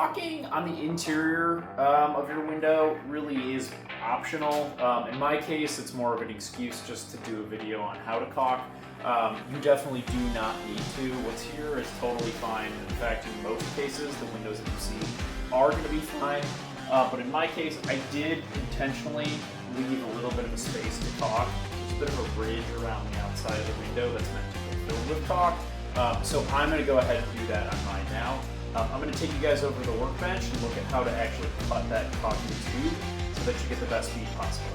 caulking on the interior of your window really is optional. In my case, it's more of an excuse just to do a video on how to caulk. You definitely do not need to. What's here is totally fine. In fact, in most cases, the windows that you see are going to be fine. But in my case, I did intentionally leave a little bit of a space to caulk. There's a bit of a ridge around the outside of the window that's meant to be filled with caulk. So I'm going to go ahead and do that on mine now. I'm going to take you guys over to the workbench and look at how to actually cut that caulking tube so that you get the best speed possible.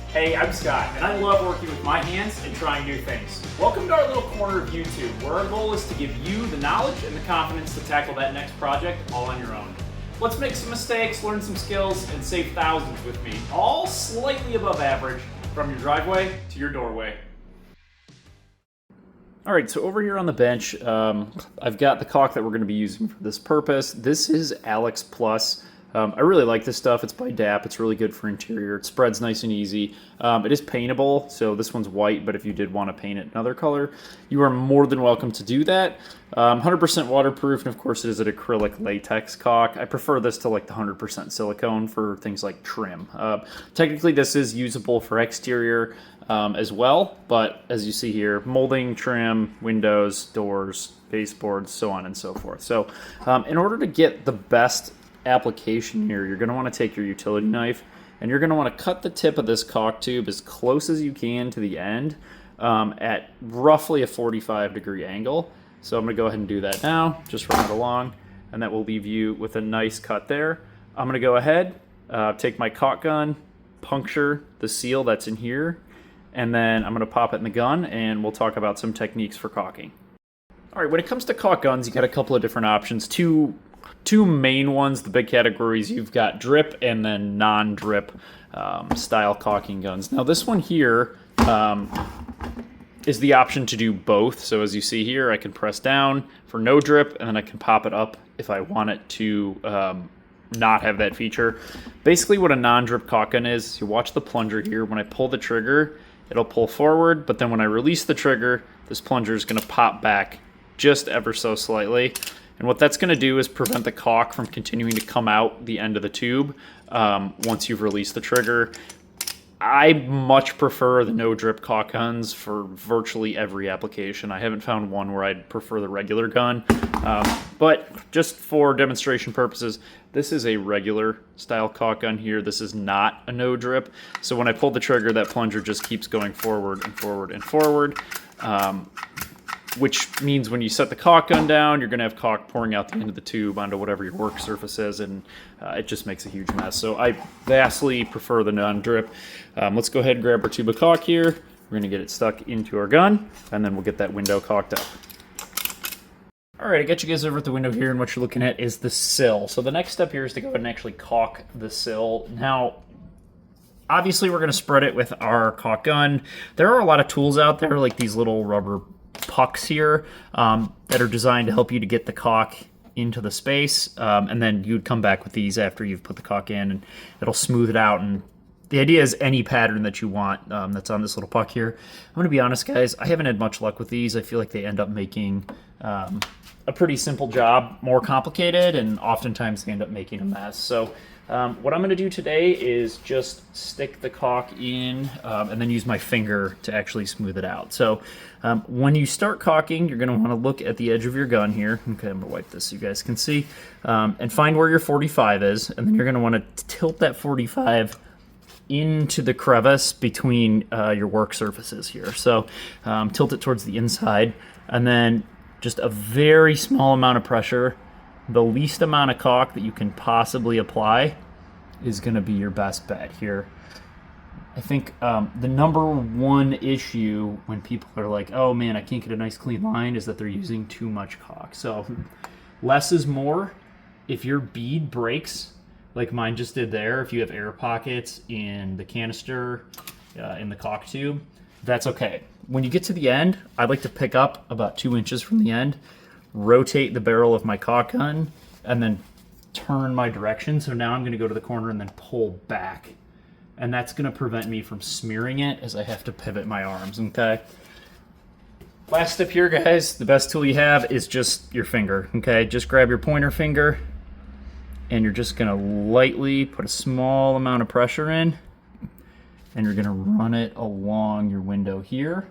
Hey, I'm Scott, and I love working with my hands and trying new things. Welcome to our little corner of YouTube, where our goal is to give you the knowledge and the confidence to tackle that next project all on your own. Let's make some mistakes, learn some skills, and save thousands with me, all slightly above average, from your driveway to your doorway. All right, so over here on the bench, I've got the caulk that we're going to be using for this purpose. This is Alex Plus. I really like this stuff. It's by DAP. It's really good for interior. It spreads nice and easy. It is paintable, so this one's white, but if you did want to paint it another color, you are more than welcome to do that. 100% waterproof, and of course it is an acrylic latex caulk. I prefer this to like the 100% silicone for things like trim. Technically this is usable for exterior as well, but as you see here, molding, trim, windows, doors, baseboards, so on and so forth. So in order to get the best application here, you're going to want to take your utility knife and you're going to want to cut the tip of this caulk tube as close as you can to the end at roughly a 45-degree angle. So I'm going to go ahead and do that now, just run it along, and that will leave you with a nice cut there. I'm going to go ahead, take my caulk gun, puncture the seal that's in here, and then I'm going to pop it in the gun, and we'll talk about some techniques for caulking. All right, when it comes to caulk guns, you got a couple of different options. Two main ones, the big categories. You've got drip and then non-drip style caulking guns. Now this one here is the option to do both. So as you see here, I can press down for no drip, and then I can pop it up if I want it to not have that feature. Basically what a non-drip caulk gun is, you watch the plunger here. When I pull the trigger, it'll pull forward, but then when I release the trigger, this plunger is going to pop back just ever so slightly. And what that's going to do is prevent the caulk from continuing to come out the end of the tube once you've released the trigger. I much prefer the no drip caulk guns for virtually every application. I haven't found one where I'd prefer the regular gun, but just for demonstration purposes, this is a regular style caulk gun here. This is not a no drip. So when I pull the trigger, that plunger just keeps going forward and forward and forward. Which means when you set the caulk gun down, you're going to have caulk pouring out the end of the tube onto whatever your work surface is, and it just makes a huge mess. So I vastly prefer the non-drip. Let's go ahead and grab our tube of caulk here. We're going to get it stuck into our gun, and then we'll get that window caulked up. All right, I got you guys over at the window here, and what you're looking at is the sill. So the next step here is to go ahead and actually caulk the sill. Now, obviously we're going to spread it with our caulk gun. There are a lot of tools out there, like these little rubber pucks here that are designed to help you to get the caulk into the space, and then you'd come back with these after you've put the caulk in, and it'll smooth it out. And the idea is any pattern that you want that's on this little puck here. I'm going to be honest, guys, I haven't had much luck with these. I feel like they end up making a pretty simple job more complicated, and oftentimes they end up making a mess. So what I'm going to do today is just stick the caulk in and then use my finger to actually smooth it out. So when you start caulking, you're going to want to look at the edge of your gun here. Okay, I'm going to wipe this so you guys can see. And find where your 45 is, and then you're going to want to tilt that 45 into the crevice between your work surfaces here. So tilt it towards the inside, and then just a very small amount of pressure. The least amount of caulk that you can possibly apply is going to be your best bet here. I think the number one issue when people are like, oh man, I can't get a nice clean line, is that they're using too much caulk. So less is more. If your bead breaks, like mine just did there, if you have air pockets in the canister, in the caulk tube, that's okay. When you get to the end, I'd like to pick up about 2 inches from the end, rotate the barrel of my caulk gun, and then turn my direction. So now I'm going to go to the corner and then pull back. And that's going to prevent me from smearing it as I have to pivot my arms, okay? Last step here, guys, the best tool you have is just your finger, okay? Just grab your pointer finger, and you're just gonna lightly put a small amount of pressure in, and you're gonna run it along your window here.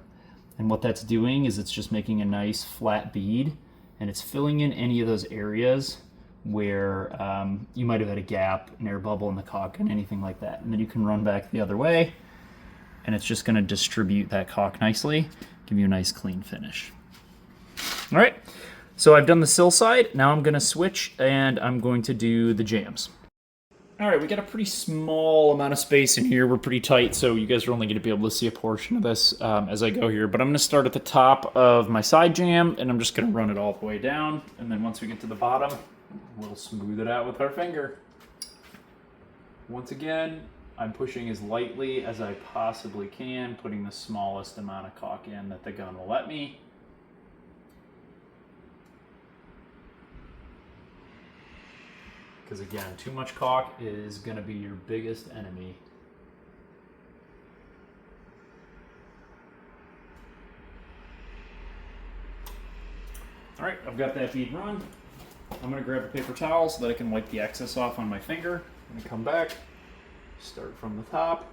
And what that's doing is it's just making a nice flat bead, and it's filling in any of those areas where you might have had a gap, an air bubble in the caulk, and anything like that. And then you can run back the other way, and it's just gonna distribute that caulk nicely, give you a nice clean finish. All right, so I've done the sill side. Now I'm gonna switch and I'm going to do the jambs. All right, we got a pretty small amount of space in here. We're pretty tight, so you guys are only gonna be able to see a portion of this as I go here. But I'm gonna start at the top of my side jamb, and I'm just gonna run it all the way down. And then once we get to the bottom, we'll smooth it out with our finger. Once again, I'm pushing as lightly as I possibly can, putting the smallest amount of caulk in that the gun will let me. Because again, too much caulk is going to be your biggest enemy. All right, I've got that bead run. I'm going to grab a paper towel so that I can wipe the excess off on my finger. I'm going to come back, start from the top,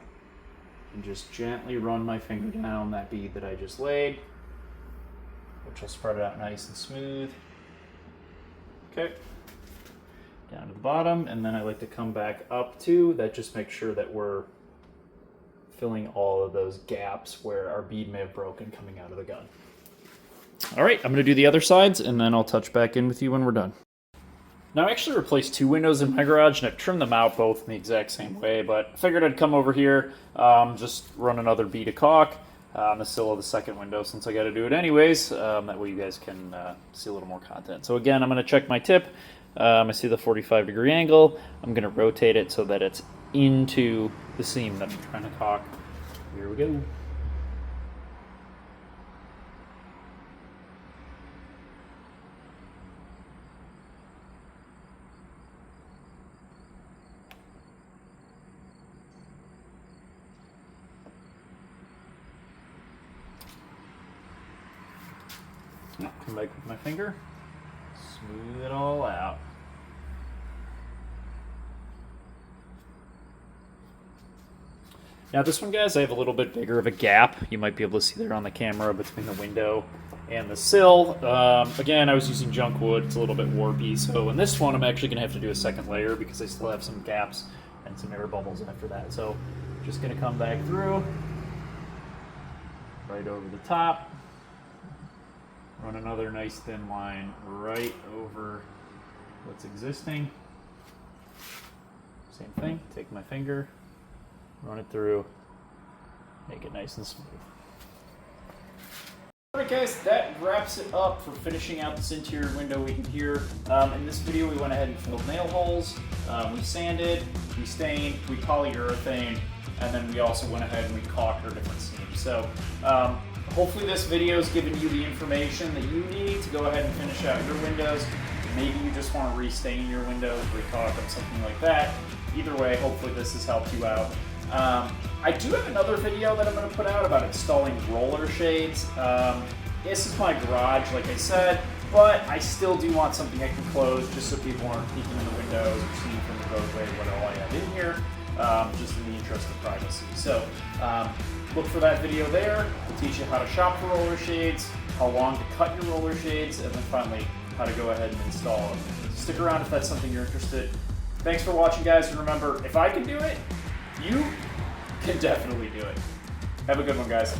and just gently run my finger down that bead that I just laid, which will spread it out nice and smooth. Okay. Down to the bottom, and then I like to come back up too. That just makes sure that we're filling all of those gaps where our bead may have broken coming out of the gun. All right, I'm gonna do the other sides, and then I'll touch back in with you when we're done. Now I actually replaced 2 windows in my garage, and I've trimmed them out both in the exact same way, but I figured I'd come over here, just run another bead of caulk on the sill of the second window since I gotta do it anyways. That way you guys can see a little more content. So again, I'm gonna check my tip. I see the 45-degree angle. I'm going to rotate it so that it's into the seam that I'm trying to caulk. Here we go. Come back with my finger. Smooth it all out. Now this one, guys, I have a little bit bigger of a gap. You might be able to see there on the camera between the window and the sill. Again, I was using junk wood. It's a little bit warpy. So in this one, I'm actually going to have to do a second layer because I still have some gaps and some air bubbles after that. So just going to come back through, right over the top. Run another nice thin line right over what's existing. Same thing, take my finger, run it through, make it nice and smooth. Alright guys, that wraps it up for finishing out this interior window in here. In this video we went ahead and filled nail holes, we sanded, we stained, we polyurethane, and then we also went ahead and we caulked our different seams. So hopefully this video has given you the information that you need to go ahead and finish out your windows. Maybe you just want to restain your windows, recaulk them, something like that. Either way, hopefully this has helped you out. I do have another video that I'm going to put out about installing roller shades. This is my garage, like I said, but I still do want something I can close just so people aren't peeking in the windows or seeing from the roadway what all I have in here, just in the interest of privacy. So look for that video there. We'll teach you how to shop for roller shades, how long to cut your roller shades, and then finally how to go ahead and install them. Stick around if that's something you're interested. Thanks for watching, guys, and remember, if I can do it, you can definitely do it. Have a good one, guys.